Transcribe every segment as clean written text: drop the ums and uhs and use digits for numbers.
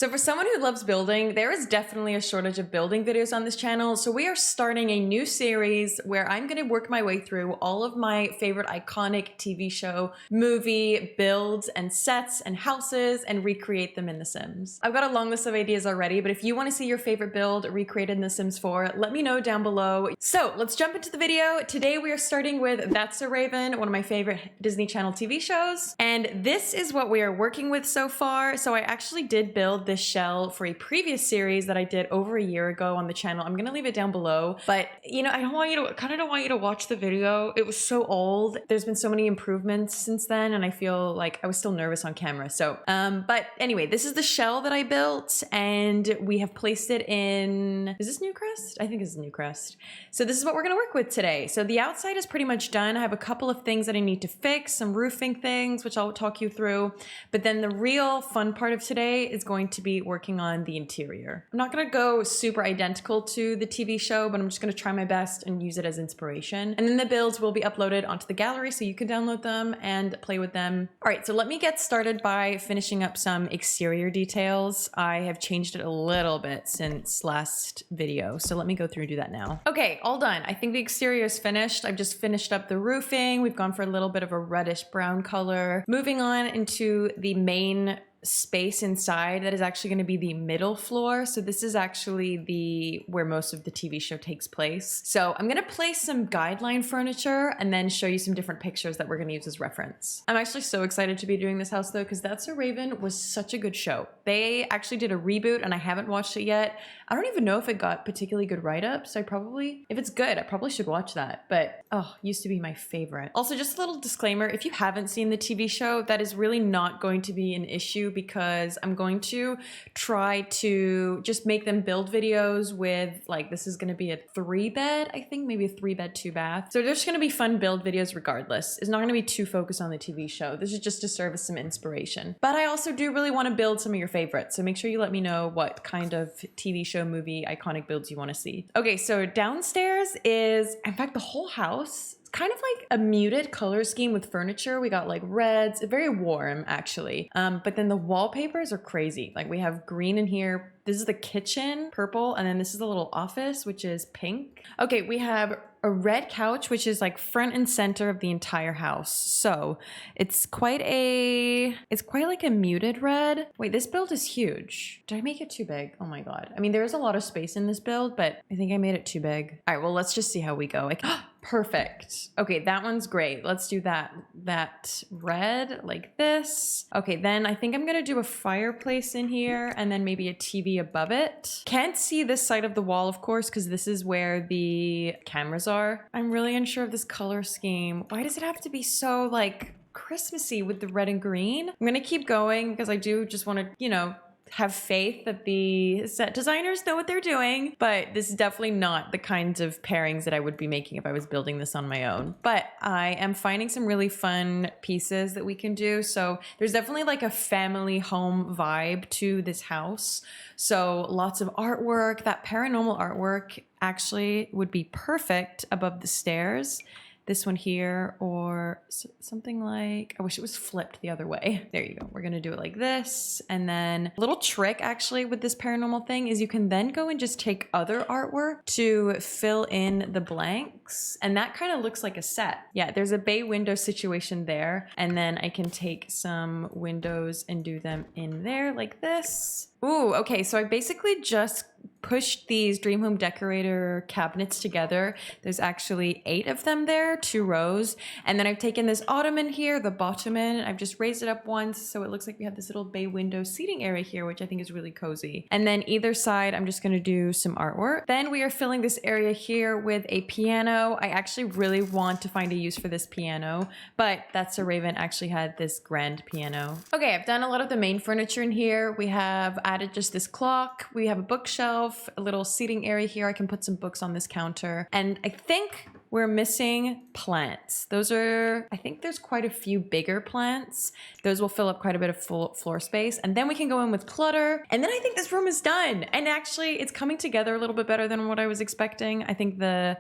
So for someone who loves building, there is definitely a shortage of building videos on this channel. So we are starting a new series where I'm going to work my way through all of my favorite iconic TV show, movie builds and sets and houses and recreate them in The Sims. I've got a long list of ideas already, but if you want to see your favorite build recreated in The Sims 4, let me know down below. So let's jump into the video. Today we are starting with That's So Raven, one of my favorite Disney Channel TV shows. And this is what we are working with so far. So I actually did build this shell for a previous series that I did over a year ago on the channel. I'm gonna leave it down below, but you know, I don't want you to watch the video. It was so old. There's been so many improvements since then, and I feel like I was still nervous on camera. So, but anyway, this is the shell that I built, and we have placed it in, is this Newcrest? I think this is Newcrest. So this is what we're gonna work with today. So the outside is pretty much done. I have a couple of things that I need to fix, some roofing things, which I'll talk you through. But then the real fun part of today is going to be working on the interior. I'm not gonna go super identical to the TV show, but I'm just gonna try my best and use it as inspiration. And then the builds will be uploaded onto the gallery so you can download them and play with them. All right, so let me get started by finishing up some exterior details. I have changed it a little bit since last video, so let me go through and do that now. Okay, all done. I think the exterior is finished. I've just finished up the roofing. We've gone for a little bit of a reddish brown color. Moving on into the main space inside that is actually going to be the middle floor. So this is actually where most of the TV show takes place. So I'm going to place some guideline furniture and then show you some different pictures that we're going to use as reference. I'm actually so excited to be doing this house though, because That's So Raven was such a good show. They actually did a reboot and I haven't watched it yet. I don't even know if it got particularly good write-ups. If it's good, I probably should watch that. But oh, used to be my favorite. Also, just a little disclaimer, if you haven't seen the TV show, that is really not going to be an issue because I'm going to try to just make them build videos with, like, this is going to be a 3-bed, I think, maybe a 3-bed, 2-bath. So there's going to be fun build videos regardless. It's not going to be too focused on the TV show. This is just to serve as some inspiration. But I also do really want to build some of your favorites. So make sure you let me know what kind of TV show, movie, iconic builds you want to see. Okay, so downstairs is, in fact, the whole house, kind of like a muted color scheme with furniture. We got like reds, very warm actually. But then the wallpapers are crazy. Like we have green in here. This is the kitchen, purple, and then this is the little office, which is pink. Okay, we have a red couch, which is like front and center of the entire house. So it's quite like a muted red. Wait, this build is huge. Did I make it too big? Oh my God. I mean, there is a lot of space in this build, but I think I made it too big. All right, well, let's just see how we go. Like, perfect. Okay, that one's great. Let's do that red like this. Okay, then I think I'm gonna do a fireplace in here and then maybe a TV above it. Can't see this side of the wall, of course, because this is where the cameras are. I'm really unsure of this color scheme. Why does it have to be so like Christmassy with the red and green? I'm gonna keep going because I do just want to, you know, have faith that the set designers know what they're doing, but this is definitely not the kinds of pairings that I would be making if I was building this on my own. But I am finding some really fun pieces that we can do. So there's definitely like a family home vibe to this house. So lots of artwork. That paranormal artwork actually would be perfect above the stairs. This one here, or something like, I wish it was flipped the other way. There you go. We're gonna do it like this. And then a little trick actually with this paranormal thing is you can then go and just take other artwork to fill in the blanks. And that kind of looks like a set. Yeah, there's a bay window situation there. And then I can take some windows and do them in there like this. Ooh, okay, so I basically just pushed these Dream Home Decorator cabinets together. There's actually 8 of them there, 2 rows. And then I've taken this ottoman here, the bottoman, I've just raised it up once so it looks like we have this little bay window seating area here, which I think is really cozy. And then either side, I'm just gonna do some artwork. Then we are filling this area here with a piano. I actually really want to find a use for this piano, but That's So Raven actually had this grand piano. Okay, I've done a lot of the main furniture in here. We have added just this clock. We have a bookshelf, a little seating area here. I can put some books on this counter. And I think we're missing plants. Those are, I think there's quite a few bigger plants. Those will fill up quite a bit of floor space. And then we can go in with clutter. And then I think this room is done. And actually it's coming together a little bit better than what I was expecting. I think the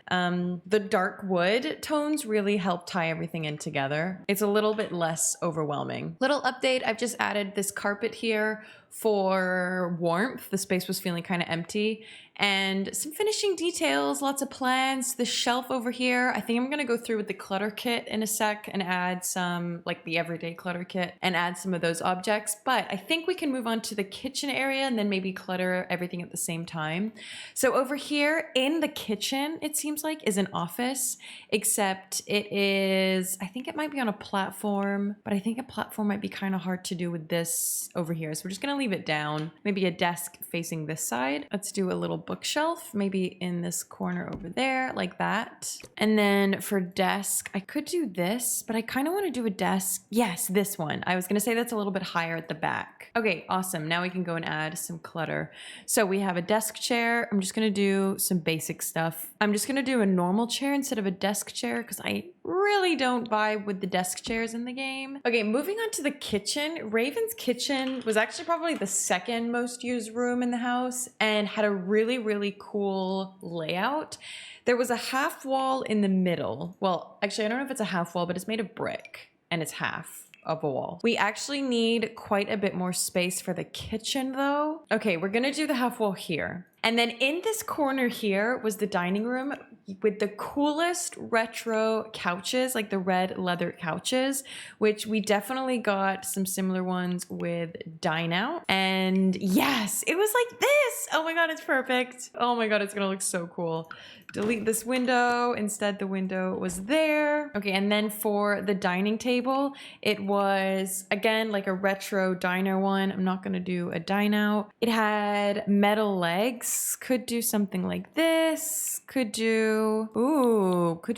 dark wood tones really help tie everything in together. It's a little bit less overwhelming. Little update, I've just added this carpet here for warmth. The space was feeling kind of empty. And some finishing details, lots of plants. The shelf over here, I think I'm gonna go through with the clutter kit in a sec and add some, like the everyday clutter kit, and add some of those objects. But I think we can move on to the kitchen area and then maybe clutter everything at the same time. So over here in the kitchen, it seems like, is an office, except it is, I think it might be on a platform, but I think a platform might be kind of hard to do with this over here. So we're just gonna leave it down. Maybe a desk facing this side. Let's do a little bookshelf, maybe in this corner over there, like that. And then for desk, I could do this, but I kind of want to do a desk. Yes, this one. I was going to say that's a little bit higher at the back. Okay, awesome. Now we can go and add some clutter. So we have a desk chair. I'm just going to do some basic stuff. I'm just going to do a normal chair instead of a desk chair because I really don't vibe with the desk chairs in the game. Okay, moving on to the kitchen. Raven's kitchen was actually probably the second most used room in the house and had a really cool layout. There was a half wall in the middle. Well, actually, I don't know if it's a half wall, but it's made of brick and it's half of a wall. We actually need quite a bit more space for the kitchen though. Okay, we're gonna do the half wall here. And then in this corner here was the dining room with the coolest retro couches, like the red leather couches, which we definitely got some similar ones with Dine Out. And yes, it was like this. Oh my God, it's perfect. Oh my God, it's gonna look so cool. Delete this window. Instead, the window was there. Okay, and then for the dining table, it was, again, like a retro diner one. I'm not gonna do a dine out. It had metal legs. Could do something like this. Could do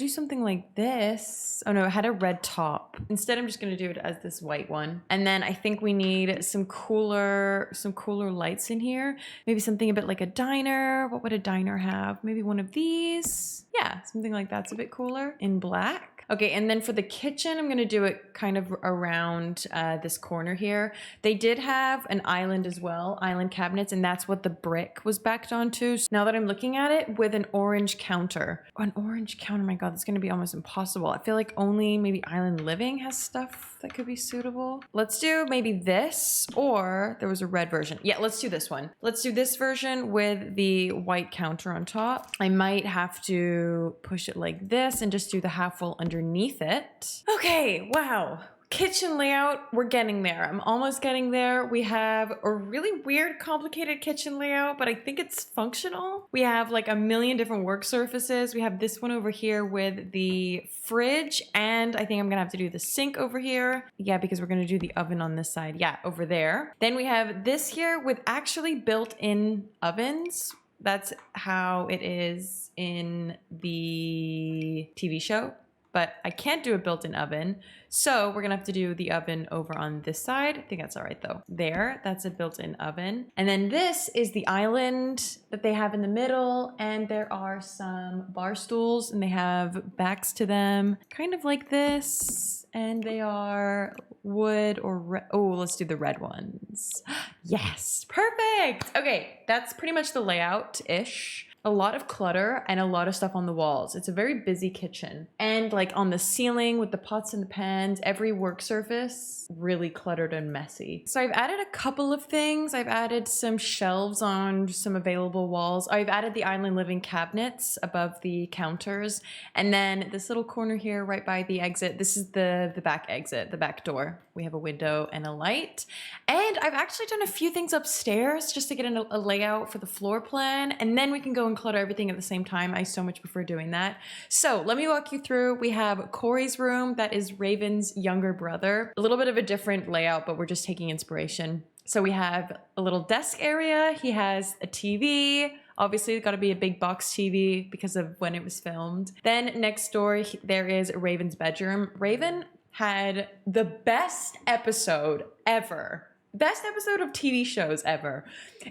something like this. Oh no, it had a red top. Instead, I'm just gonna do it as this white one. And then I think we need some cooler lights in here. Maybe something a bit like a diner. What would a diner have? Maybe one of these. Yeah, something like that's a bit cooler in black. Okay, and then for the kitchen, I'm gonna do it kind of around this corner here. They did have an island as well, island cabinets, and that's what the brick was backed onto. So now that I'm looking at it, with an orange counter. An orange counter, my God, that's gonna be almost impossible. I feel like only maybe Island Living has stuff that could be suitable. Let's do maybe this, or there was a red version. Yeah, let's do this one. Let's do this version with the white counter on top. I might have to push it like this and just do the half wall underneath it. Okay, wow. Kitchen layout, we're getting there. I'm almost getting there. We have a really weird, complicated kitchen layout, but I think it's functional. We have like a million different work surfaces. We have this one over here with the fridge, and I think I'm gonna have to do the sink over here. Yeah, because we're gonna do the oven on this side. Yeah, over there. Then we have this here with actually built-in ovens. That's how it is in the TV show, but I can't do a built-in oven. So we're gonna have to do the oven over on this side. I think that's all right though. There, that's a built-in oven. And then this is the island that they have in the middle, and there are some bar stools and they have backs to them, kind of like this. And they are wood or red. Oh, let's do the red ones. Yes, perfect. Okay, that's pretty much the layout-ish. A lot of clutter and a lot of stuff on the walls. It's a very busy kitchen. And like on the ceiling with the pots and the pans, every work surface, really cluttered and messy. So I've added a couple of things. I've added some shelves on some available walls. I've added the Island Living cabinets above the counters. And then this little corner here right by the exit, this is the back exit, the back door. We have a window and a light. And I've actually done a few things upstairs just to get a layout for the floor plan. And then we can go and clutter everything at the same time. I so much prefer doing that. So let me walk you through. We have Corey's room. That is Raven's younger brother. A little bit of a different layout, but we're just taking inspiration. So we have a little desk area. He has a TV. Obviously, it's got to be a big box TV because of when it was filmed. Then next door, there is Raven's bedroom. Raven had the best episode ever. Best episode of TV shows ever.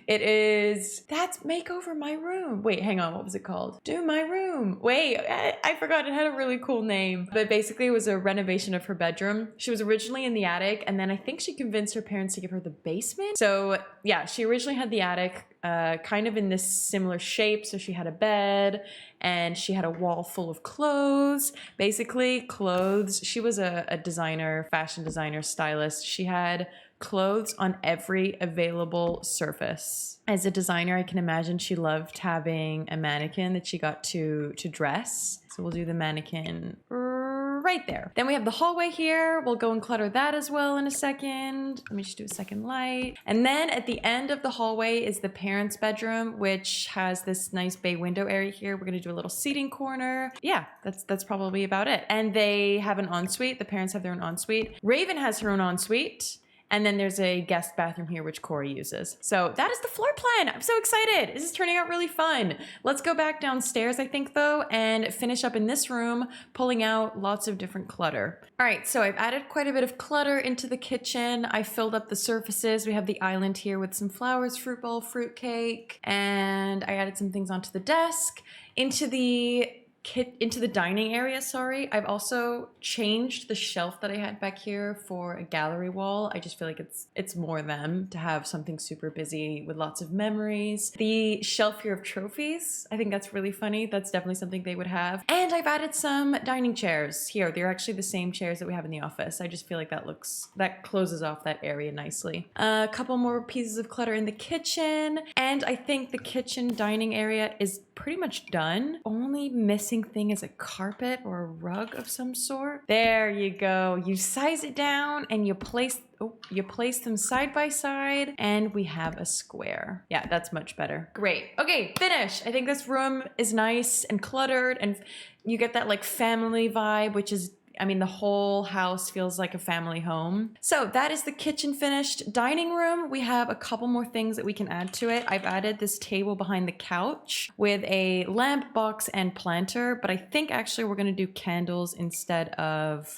That's Makeover My Room. Wait, hang on, what was it called? Do My Room. Wait, I forgot, it had a really cool name. But basically it was a renovation of her bedroom. She was originally in the attic, and then I think she convinced her parents to give her the basement. So yeah, she originally had the attic, kind of in this similar shape. So she had a bed and she had a wall full of clothes, basically clothes. She was a designer, fashion designer, stylist. She had clothes on every available surface. As a designer, I can imagine she loved having a mannequin that she got to dress. So we'll do the mannequin right there. Then we have the hallway here. We'll go and clutter that as well in a second. Let me just do a second light. And then at the end of the hallway is the parents' bedroom, which has this nice bay window area here. We're gonna do a little seating corner. Yeah, that's probably about it. And they have an ensuite. The parents have their own ensuite. Raven has her own ensuite. And then there's a guest bathroom here, which Corey uses. So that is the floor plan. I'm so excited. This is turning out really fun. Let's go back downstairs, I think, though, and finish up in this room, pulling out lots of different clutter. All right, so I've added quite a bit of clutter into the kitchen. I filled up the surfaces. We have the island here with some flowers, fruit bowl, fruit cake, and I added some things onto the desk. Into the dining area, sorry. I've also changed the shelf that I had back here for a gallery wall. I just feel like it's more them to have something super busy with lots of memories. The shelf here of trophies, I think that's really funny. That's definitely something they would have. And I've added some dining chairs here. They're actually the same chairs that we have in the office. I just feel like that closes off that area nicely. A couple more pieces of clutter in the kitchen. And I think the kitchen dining area is pretty much done. Only missing thing is a carpet or a rug of some sort. There you go. You size it down and you place them side by side and we have a square. Yeah, that's much better. Great. Okay, finish. I think this room is nice and cluttered and you get that like family vibe, which is, I mean, the whole house feels like a family home. So that is the kitchen finished. Dining room, we have a couple more things that we can add to it. I've added this table behind the couch with a lamp box and planter, but I think actually we're gonna do candles instead of,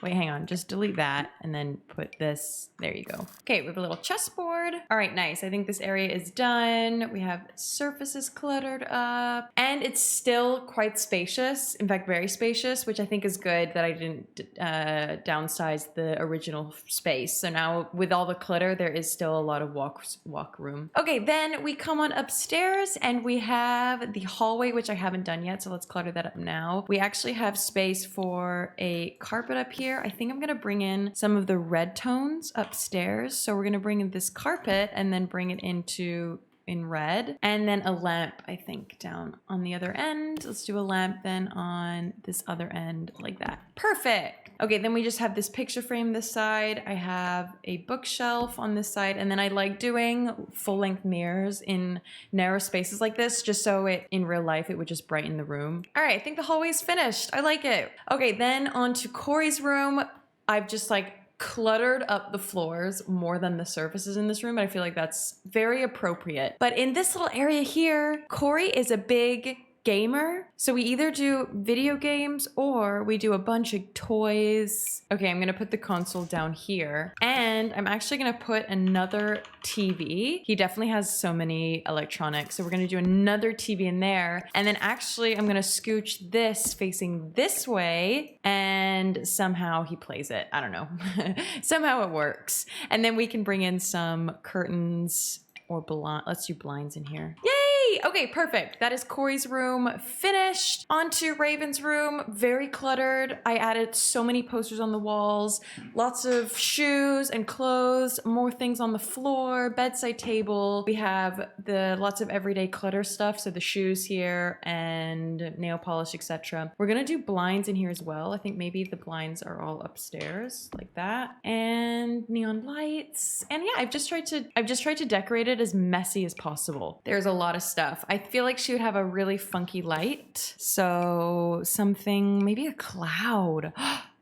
wait, hang on, just delete that and then put this, there you go. Okay, we have a little chessboard. All right, nice. I think this area is done. We have surfaces cluttered up and it's still quite spacious. In fact, very spacious, which I think is good that I didn't downsize the original space. So now with all the clutter, there is still a lot of walk room. Okay, then we come on upstairs and we have the hallway, which I haven't done yet. So let's clutter that up now. We actually have space for a carpet up here. I think I'm gonna bring in some of the red tones upstairs. So we're gonna bring in this carpet and then bring it in red, and then a lamp, I think, down on the other end. Let's do a lamp then on this other end like that. Perfect. Okay, then we just have this picture frame this side. I have a bookshelf on this side, and then I like doing full-length mirrors in narrow spaces like this, just so in real life, it would just brighten the room. All right, I think the hallway is finished. I like it. Okay, then on to Corey's room. I've just like cluttered up the floors more than the surfaces in this room, but I feel like that's very appropriate. But in this little area here, Corey is a big gamer. So we either do video games or we do a bunch of toys. Okay, I'm gonna put the console down here and I'm actually gonna put another TV. He definitely has so many electronics. So we're gonna do another TV in there. And then actually I'm gonna scooch this facing this way and somehow he plays it. I don't know. Somehow it works. And then we can bring in some curtains or let's do blinds in here. Yay! Okay, perfect. That is Corey's room finished. On to Raven's room, very cluttered. I added so many posters on the walls, lots of shoes and clothes, more things on the floor, bedside table. We have lots of everyday clutter stuff, so the shoes here and nail polish, etc. We're gonna do blinds in here as well. I think maybe the blinds are all upstairs like that, and neon lights. And yeah, I've just tried to decorate it as messy as possible. There's a lot of stuff. I feel like she would have a really funky light. So something, maybe a cloud.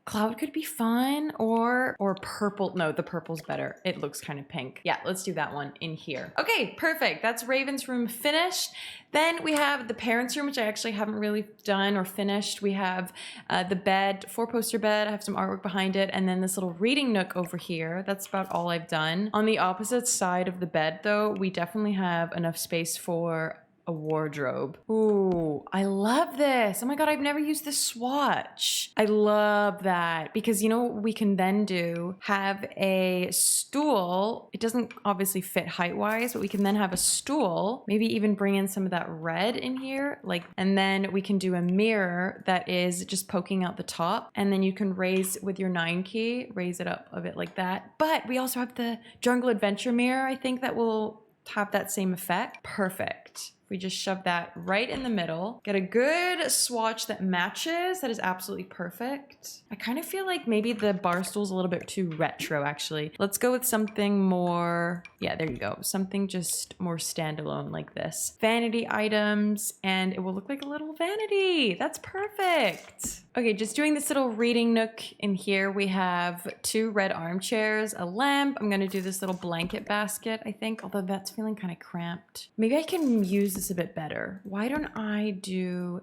Cloud could be fun, or purple. No, the purple's better. It looks kind of pink. Yeah, let's do that one in here. Okay, perfect. That's Raven's room finished. Then we have the parents' room, which I actually haven't really done or finished. We have the bed, 4-poster bed. I have some artwork behind it. And then this little reading nook over here. That's about all I've done. On the opposite side of the bed, though, we definitely have enough space for a wardrobe. Ooh, I love this. Oh my God, I've never used this swatch. I love that because you know what we can then do? Have a stool. It doesn't obviously fit height-wise, but we can then have a stool, maybe even bring in some of that red in here, like, and then we can do a mirror that is just poking out the top, and then you can raise with your 9 key, raise it up a bit like that. But we also have the Jungle Adventure mirror, I think that will have that same effect. Perfect. We just shove that right in the middle, get a good swatch that matches, that is absolutely perfect. I kind of feel like maybe the bar stool's a little bit too retro actually. Let's go with something more, yeah, there you go. Something just more standalone like this. Vanity items, and it will look like a little vanity. That's perfect. Okay, just doing this little reading nook in here. We have 2 red armchairs, a lamp. I'm gonna do this little blanket basket, I think, although that's feeling kind of cramped. Maybe I can use this a bit better. Why don't I do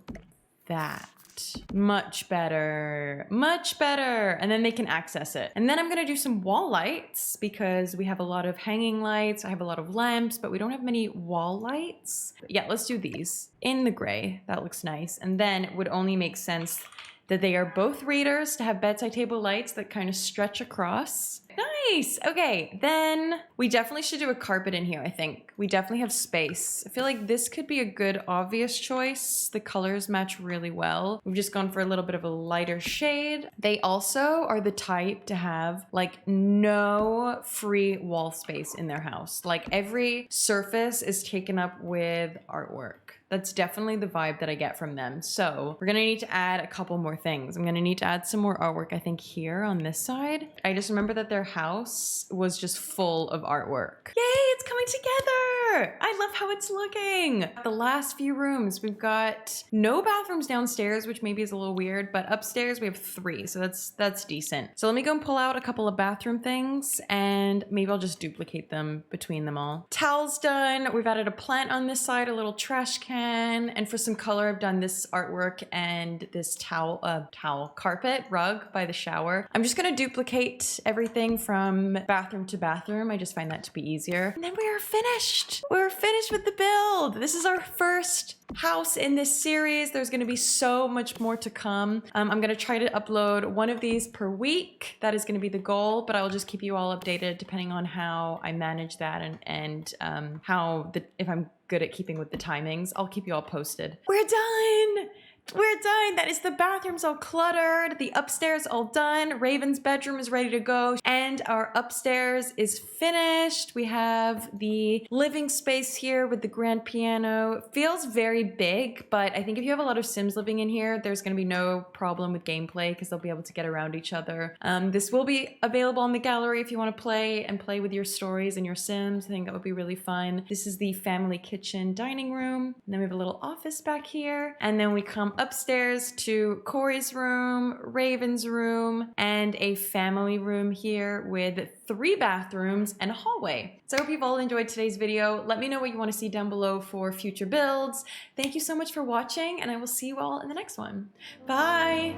that? Much better, much better. And then they can access it. And then I'm gonna do some wall lights because we have a lot of hanging lights. I have a lot of lamps, but we don't have many wall lights. But yeah, let's do these in the gray. That looks nice. And then it would only make sense that they are both readers to have bedside table lights that kind of stretch across. Nice. Okay, then we definitely should do a carpet in here, I think. We definitely have space. I feel like this could be a good obvious choice. The colors match really well. We've just gone for a little bit of a lighter shade. They also are the type to have like no free wall space in their house. Like every surface is taken up with artwork. That's definitely the vibe that I get from them. So we're gonna need to add a couple more things. I'm gonna need to add some more artwork, I think, here on this side. I just remember that their house was just full of artwork. Yay, it's coming together! I love how it's looking. The last few rooms, we've got no bathrooms downstairs, which maybe is a little weird, but upstairs we have 3, so that's decent. So let me go and pull out a couple of bathroom things, and maybe I'll just duplicate them between them all. Towel's done. We've added a plant on this side, a little trash can. And for some color, I've done this artwork and this carpet rug by the shower. I'm just gonna duplicate everything from bathroom to bathroom. I just find that to be easier. And then we are finished. We're finished with the build. This is our first house in this series. There's gonna be so much more to come. I'm gonna try to upload one of these per week. That is gonna be the goal, but I will just keep you all updated depending on how I manage that and if I'm good at keeping with the timings. I'll keep you all posted. We're done! We're done. That is the bathrooms all cluttered. The upstairs all done. Raven's bedroom is ready to go. And our upstairs is finished. We have the living space here with the grand piano. It feels very big, but I think if you have a lot of Sims living in here, there's going to be no problem with gameplay because they'll be able to get around each other. This will be available on the gallery if you want to play with your stories and your Sims. I think that would be really fun. This is the family kitchen dining room. And then we have a little office back here. And then we come upstairs to Corey's room, Raven's room, and a family room here with 3 bathrooms and a hallway. So I hope you've all enjoyed today's video. Let me know what you want to see down below for future builds. Thank you so much for watching, and I will see you all in the next one. Bye!